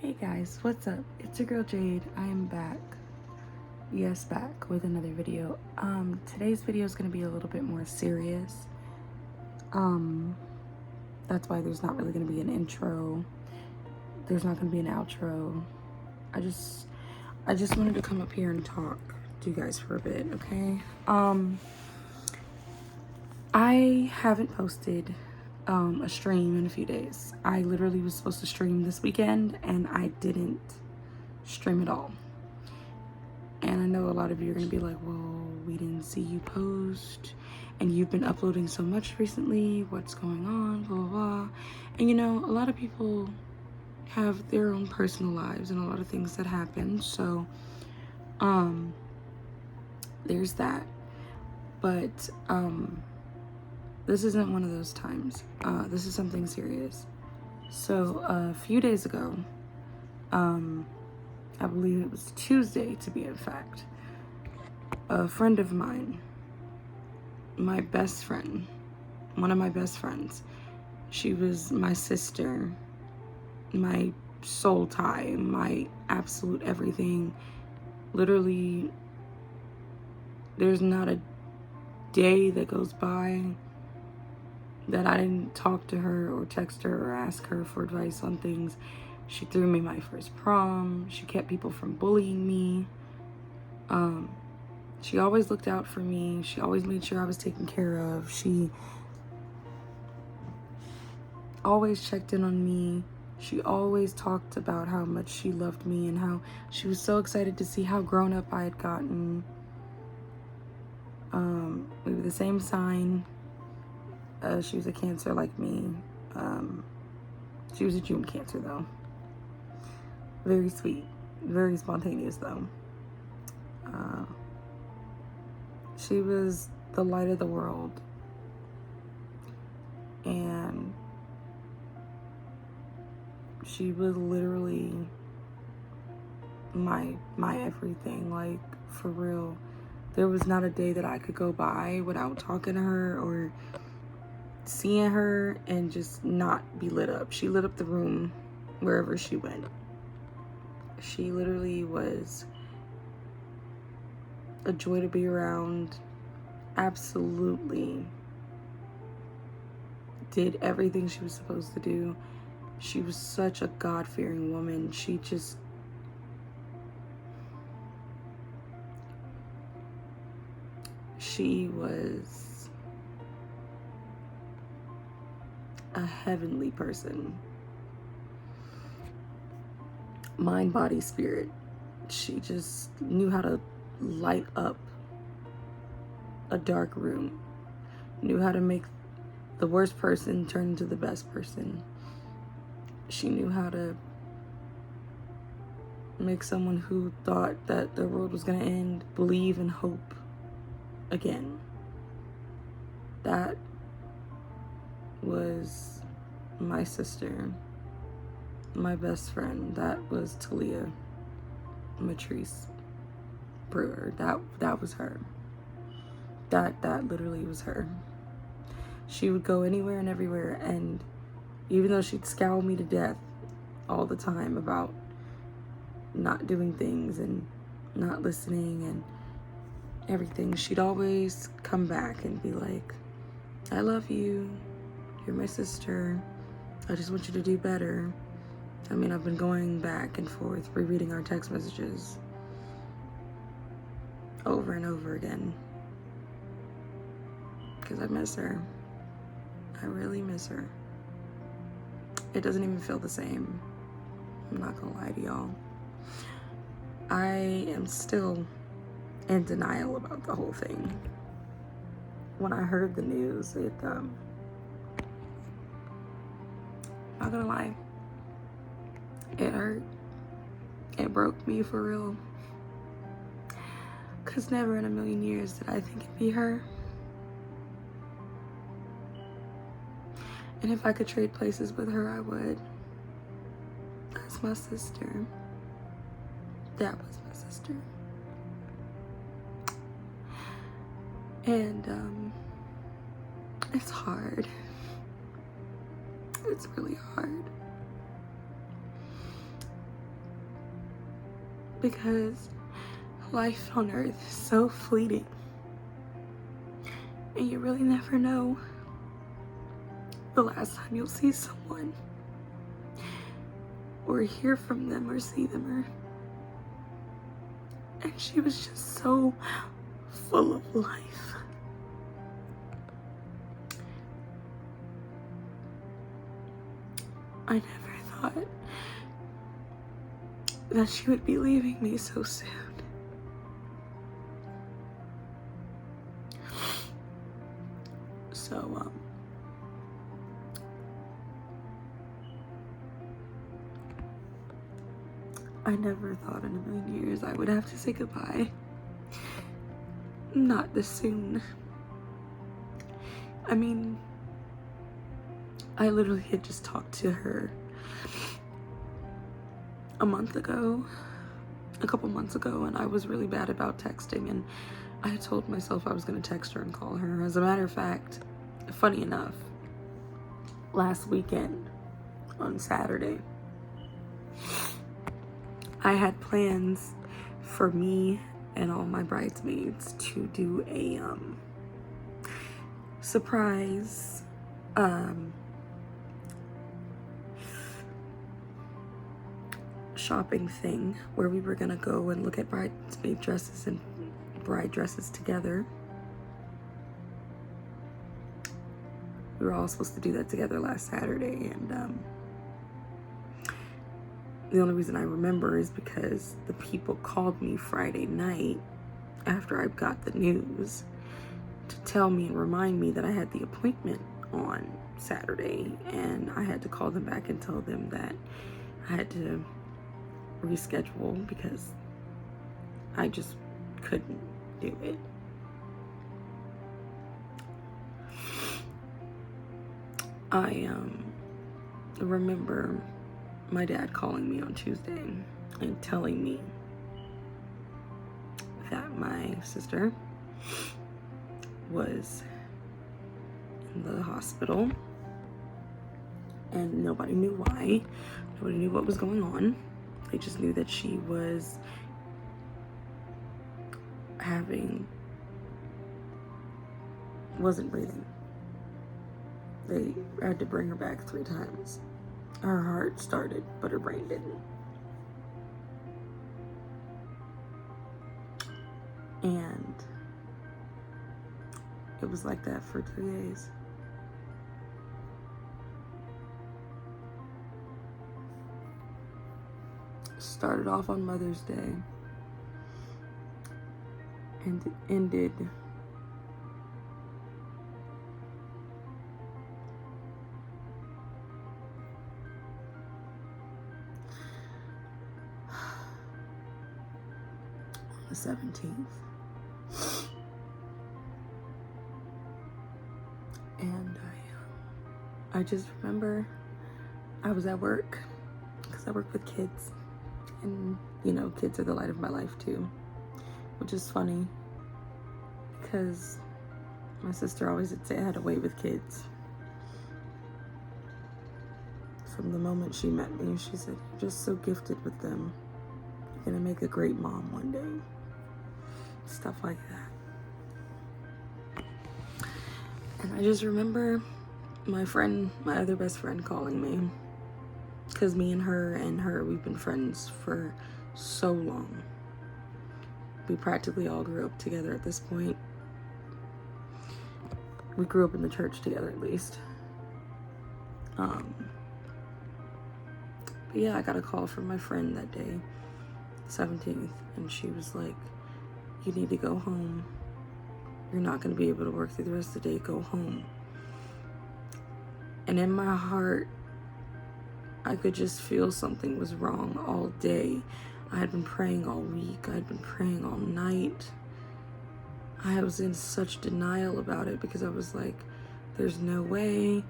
Hey guys, what's up? It's your girl Jade. I am back. Yes, back with another video. Today's video is gonna be a little bit more serious. That's why there's not really gonna be an intro. There's not gonna be an outro. I just wanted to come up here and talk to you guys for a bit, okay? I haven't posted a stream in a few days. I literally was supposed to stream this weekend and I didn't stream at all. And I know a lot of you are gonna be like, well, we didn't see you post and you've been uploading so much recently, what's going on, blah blah blah. And you know, a lot of people have their own personal lives and a lot of things that happen, so there's that. But this isn't one of those times. This is something serious. So a few days ago, I believe it was Tuesday to be in fact, a friend of mine, my best friend, one of my best friends, she was my sister, my soul tie, my absolute everything. Literally, there's not a day that goes by that I didn't talk to her or text her or ask her for advice on things. She threw me my first prom. She kept people from bullying me. She always looked out for me. She always made sure I was taken care of. She always checked in on me. She always talked about how much she loved me and how she was so excited to see how grown up I had gotten. We were the same sign. She was a Cancer like me. She was a June Cancer though. Very sweet, very spontaneous though. She was the light of the world, and she was literally my everything, like for real. There was not a day that I could go by without talking to her or seeing her and just not be lit up. She lit up the room wherever she went. She literally was a joy to be around. Absolutely did everything she was supposed to do. She was such a God-fearing woman. She was a heavenly person. Mind, body, spirit. She just knew how to light up a dark room. Knew how to make the worst person turn into the best person. She knew how to make someone who thought that the world was going to end believe and hope again. That was my sister, my best friend. That was Talia Matrice Brewer. That was her. That literally was her. She would go anywhere and everywhere, and even though she'd scowl me to death all the time about not doing things and not listening and everything, she'd always come back and be like, I love you. You're my sister. I just want you to do better. I mean, I've been going back and forth, rereading our text messages over and over again because I miss her. I really miss her. It doesn't even feel the same. I'm not gonna lie to y'all. I am still in denial about the whole thing. When I heard the news, I'm not gonna lie, it hurt. It broke me for real. Cause never in a million years did I think it'd be her. And if I could trade places with her, I would. That's my sister. That was my sister. And it's hard. It's really hard. because life on earth is so fleeting, and you really never know the last time you'll see someone or hear from them or see them. And she was just so full of life. I never thought that she would be leaving me so soon. So, I never thought in a million years I would have to say goodbye. Not this soon. I mean, I literally had just talked to her a couple months ago, and I was really bad about texting, and I told myself I was going to text her and call her. As a matter of fact, funny enough, last weekend on Saturday, I had plans for me and all my bridesmaids to do a surprise shopping thing where we were gonna go and look at bridesmaid dresses and bride dresses together. We were all supposed to do that together last Saturday, and the only reason I remember is because the people called me Friday night after I got the news to tell me and remind me that I had the appointment on Saturday, and I had to call them back and tell them that I had to reschedule because I just couldn't do it. I remember my dad calling me on Tuesday and telling me that my sister was in the hospital and nobody knew why. Nobody knew what was going on. They just knew that she wasn't breathing. They had to bring her back 3 times. Her heart started, but her brain didn't. And it was like that for 2 days. Started off on Mother's Day and it ended on the 17th. And I just remember I was at work because I work with kids. And, you know, kids are the light of my life too, which is funny because my sister always did say I had a way with kids. From the moment she met me, she said, "You're just so gifted with them. You're gonna make a great mom one day." Stuff like that. And I just remember my other best friend calling me. Because me and her, we've been friends for so long. We practically all grew up together at this point. We grew up in the church together, at least. But yeah, I got a call from my friend that day, 17th, and she was like, "You need to go home. You're not going to be able to work through the rest of the day. Go home." And in my heart, I could just feel something was wrong all day. I had been praying all week. I had been praying all night. I was in such denial about it because I was like, there's no way.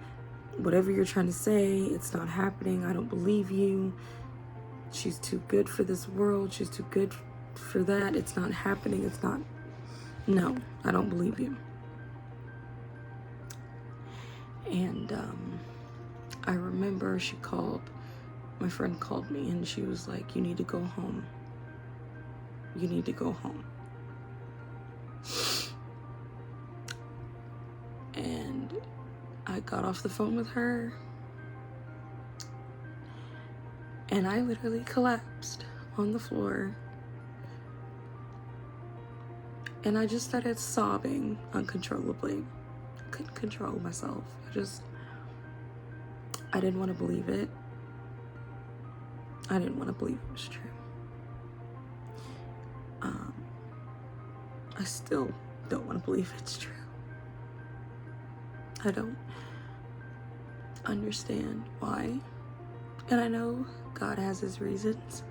Whatever you're trying to say, it's not happening. I don't believe you. She's too good for this world. She's too good for that. It's not happening. No, I don't believe you. And I remember my friend called me and she was like, "You need to go home. You need to go home. And I got off the phone with her, and I literally collapsed on the floor, and I just started sobbing uncontrollably. I couldn't control myself. I didn't want to believe it. I didn't want to believe it was true. I still don't want to believe it's true. I don't understand why. And I know God has his reasons.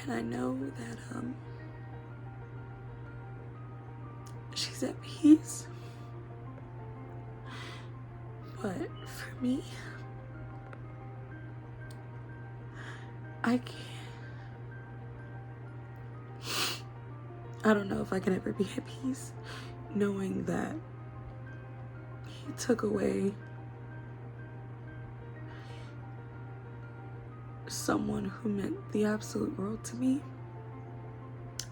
And I know that she's at peace. But for me, I can't. I don't know if I can ever be at peace knowing that he took away someone who meant the absolute world to me.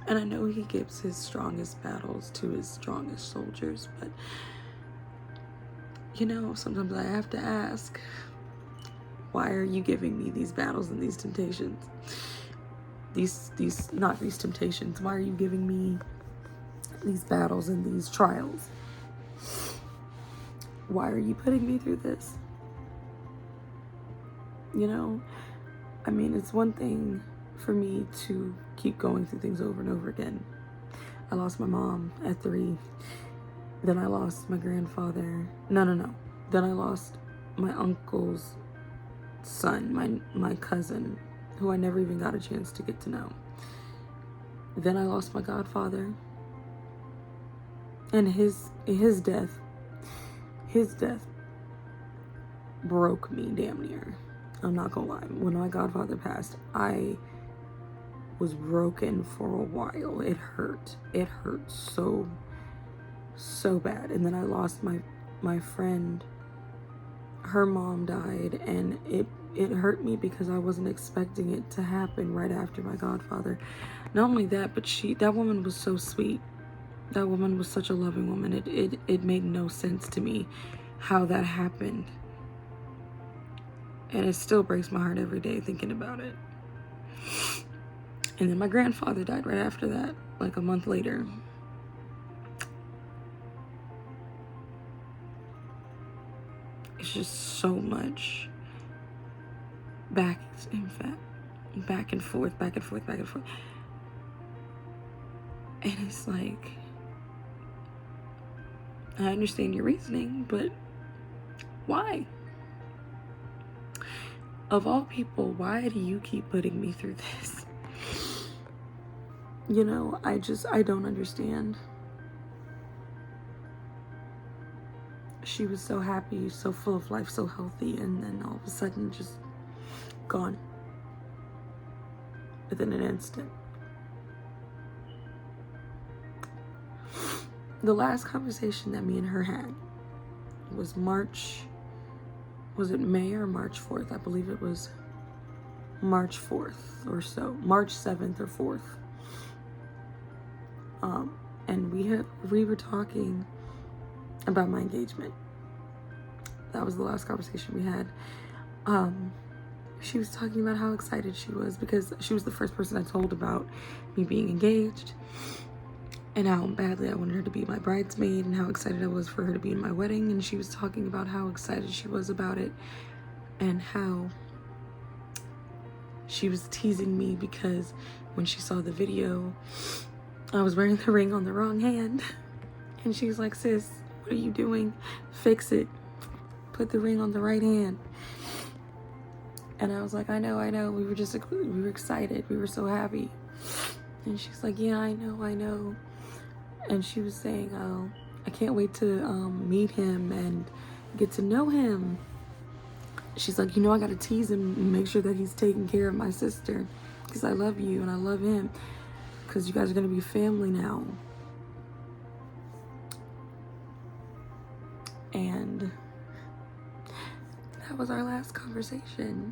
And I know he gives his strongest battles to his strongest soldiers, but you know, sometimes I have to ask, why are you giving me these battles and these temptations? Not these temptations. Why are you giving me these battles and these trials? Why are you putting me through this? You know, I mean, it's one thing for me to keep going through things over and over again. I lost my mom at 3. Then I lost my grandfather. No. Then I lost my uncle's son, my cousin, who I never even got a chance to get to know. Then I lost my godfather. And his death broke me damn near. I'm not gonna lie. When my godfather passed, I was broken for a while. It hurt. It hurt so bad. And then I lost my friend. Her mom died, and it hurt me because I wasn't expecting it to happen right after my godfather. Not only that, but that woman was so sweet. That woman was such a loving woman. It made no sense to me how that happened. And it still breaks my heart every day thinking about it. And then my grandfather died right after that, like a month later. It's just so much back and forth. And it's like, I understand your reasoning, but why? Of all people, why do you keep putting me through this? You know, I don't understand. She was so happy, so full of life, so healthy, and then all of a sudden just gone within an instant. The last conversation that me and her had was was it May or March 4th? I believe it was March 4th or so, March 7th or 4th. And we were talking about my engagement. That was the last conversation we had. She was talking about how excited she was because she was the first person I told about me being engaged, and how badly I wanted her to be my bridesmaid, and how excited I was for her to be in my wedding. And she was talking about how excited she was about it, and how she was teasing me because when she saw the video, I was wearing the ring on the wrong hand. And she was like, sis, what are you doing? Fix it. Put the ring on the right hand. And I was like, I know. We were excited. We were so happy. And she's like, yeah, I know. And she was saying, oh, I can't wait to meet him and get to know him. She's like, you know, I got to tease him and make sure that he's taking care of my sister, because I love you and I love him, because you guys are going to be family now. And that was our last conversation.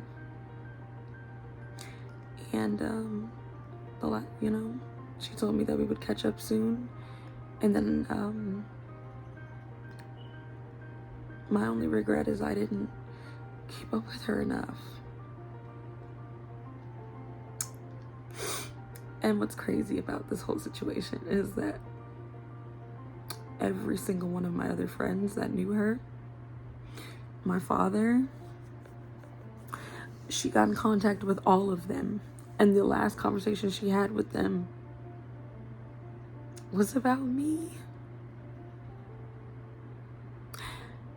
And, she told me that we would catch up soon. And then, my only regret is I didn't keep up with her enough. And what's crazy about this whole situation is that every single one of my other friends that knew her, my father, she got in contact with all of them. And the last conversation she had with them was about me.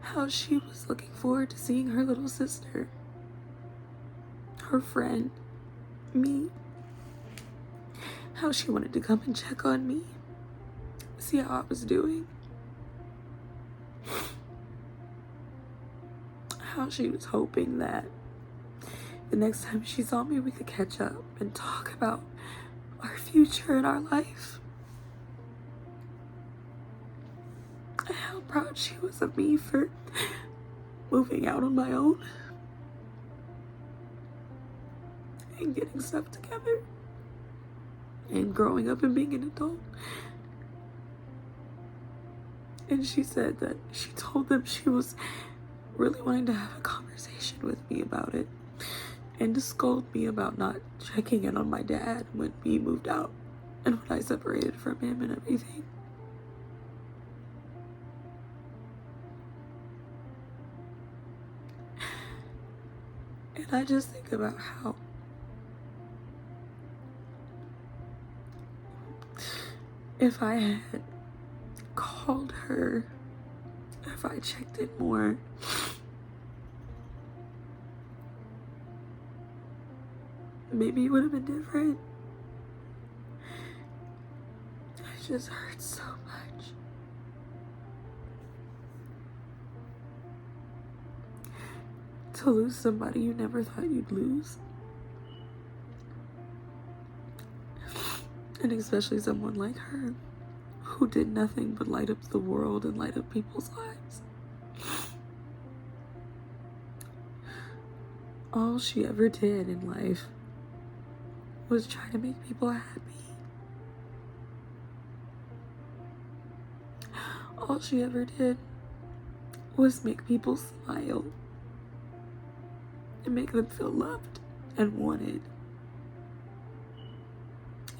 How she was looking forward to seeing her little sister, her friend, me. How she wanted to come and check on me, see how I was doing. How she was hoping that the next time she saw me, we could catch up and talk about our future and our life. And how proud she was of me for moving out on my own and getting stuff together and growing up and being an adult. And she said that she told them she was really wanting to have a conversation with me about it and to scold me about not checking in on my dad when he moved out and when I separated from him and everything. And I just think about how if I had called her, if I checked in more, maybe it would have been different. It just hurts so much. To lose somebody you never thought you'd lose. And especially someone like her, who did nothing but light up the world and light up people's lives. All she ever did in life was try to make people happy. All she ever did was make people smile and make them feel loved and wanted.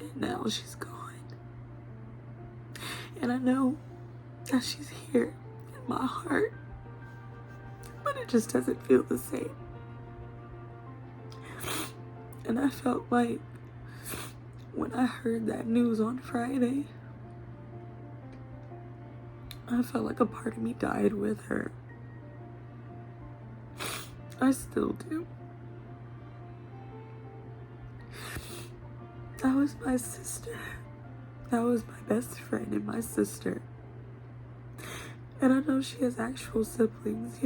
And now she's gone. And I know that she's here in my heart, but it just doesn't feel the same. And I felt like when I heard that news on Friday, I felt like a part of me died with her. I still do. That was my sister. That was my best friend and my sister. And I know she has actual siblings,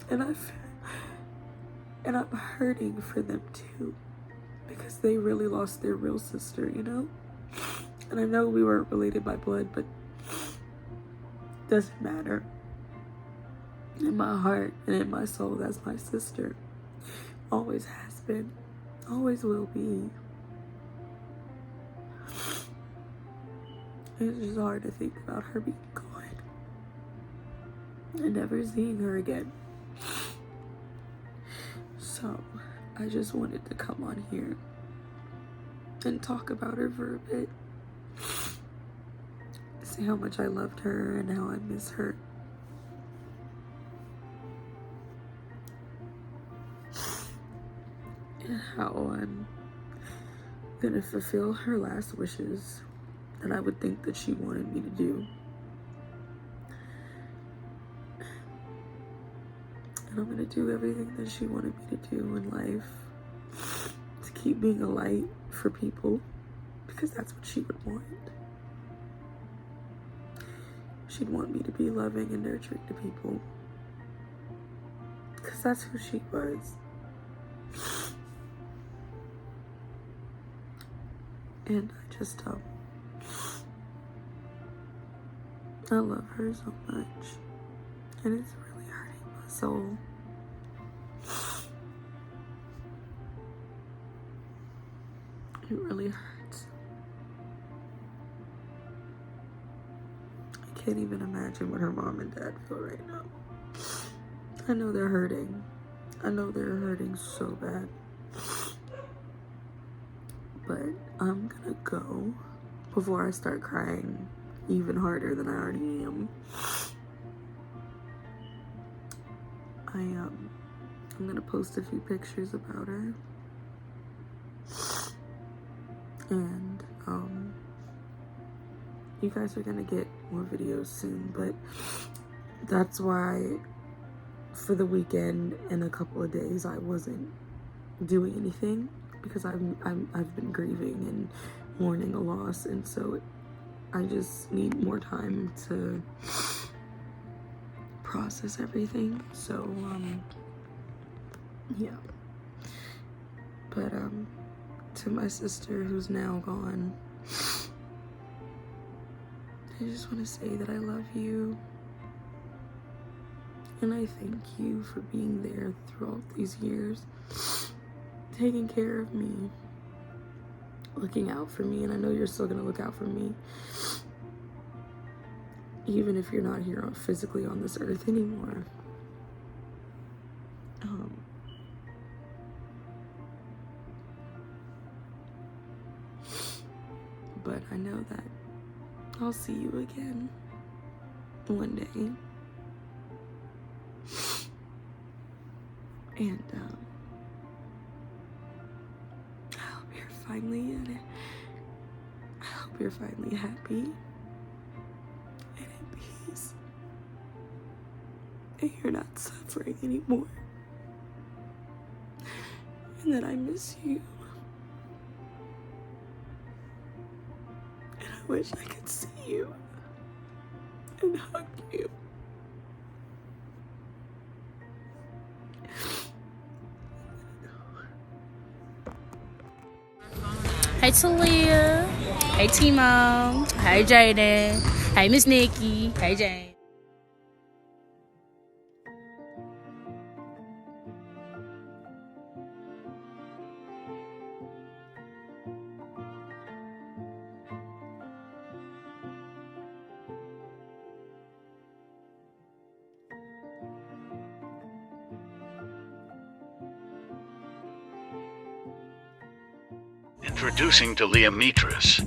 and I'm hurting for them too, because they really lost their real sister, And I know we weren't related by blood, but it doesn't matter. In my heart and in my soul, that's my sister. Always has been. Always will be. It's just hard to think about her being gone and never seeing her again. So I just wanted to come on here and talk about her for a bit. Say how much I loved her and how I miss her. And how I'm gonna fulfill her last wishes that I would think that she wanted me to do. And I'm gonna do everything that she wanted me to do in life to keep being a light for people, because that's what she would want. She'd want me to be loving and nurturing to people, because that's who she was. And I just I love her so much, and it's really hurting my soul. It really hurts. I can't even imagine what her mom and dad feel right now. I know they're hurting. I know they're hurting so bad. But I'm gonna go before I start crying even harder than I already am. I'm gonna post a few pictures about her. And you guys are gonna get more videos soon, but that's why for the weekend and a couple of days I wasn't doing anything, because I've been grieving and mourning a loss, and so I just need more time to process everything. So yeah. But to my sister who's now gone, I just want to say that I love you, and I thank you for being there throughout these years, taking care of me, looking out for me, and I know you're still gonna look out for me even if you're not here physically on this earth anymore. But I know that I'll see you again one day. And I hope you're finally happy and at peace, and you're not suffering anymore, and that I miss you, and I wish I could see you and hug you. Hey Talia. Hey T-Mom. Hey Jaden. Hey Miss Nikki. Hey Jane. Introducing Talia Mitras,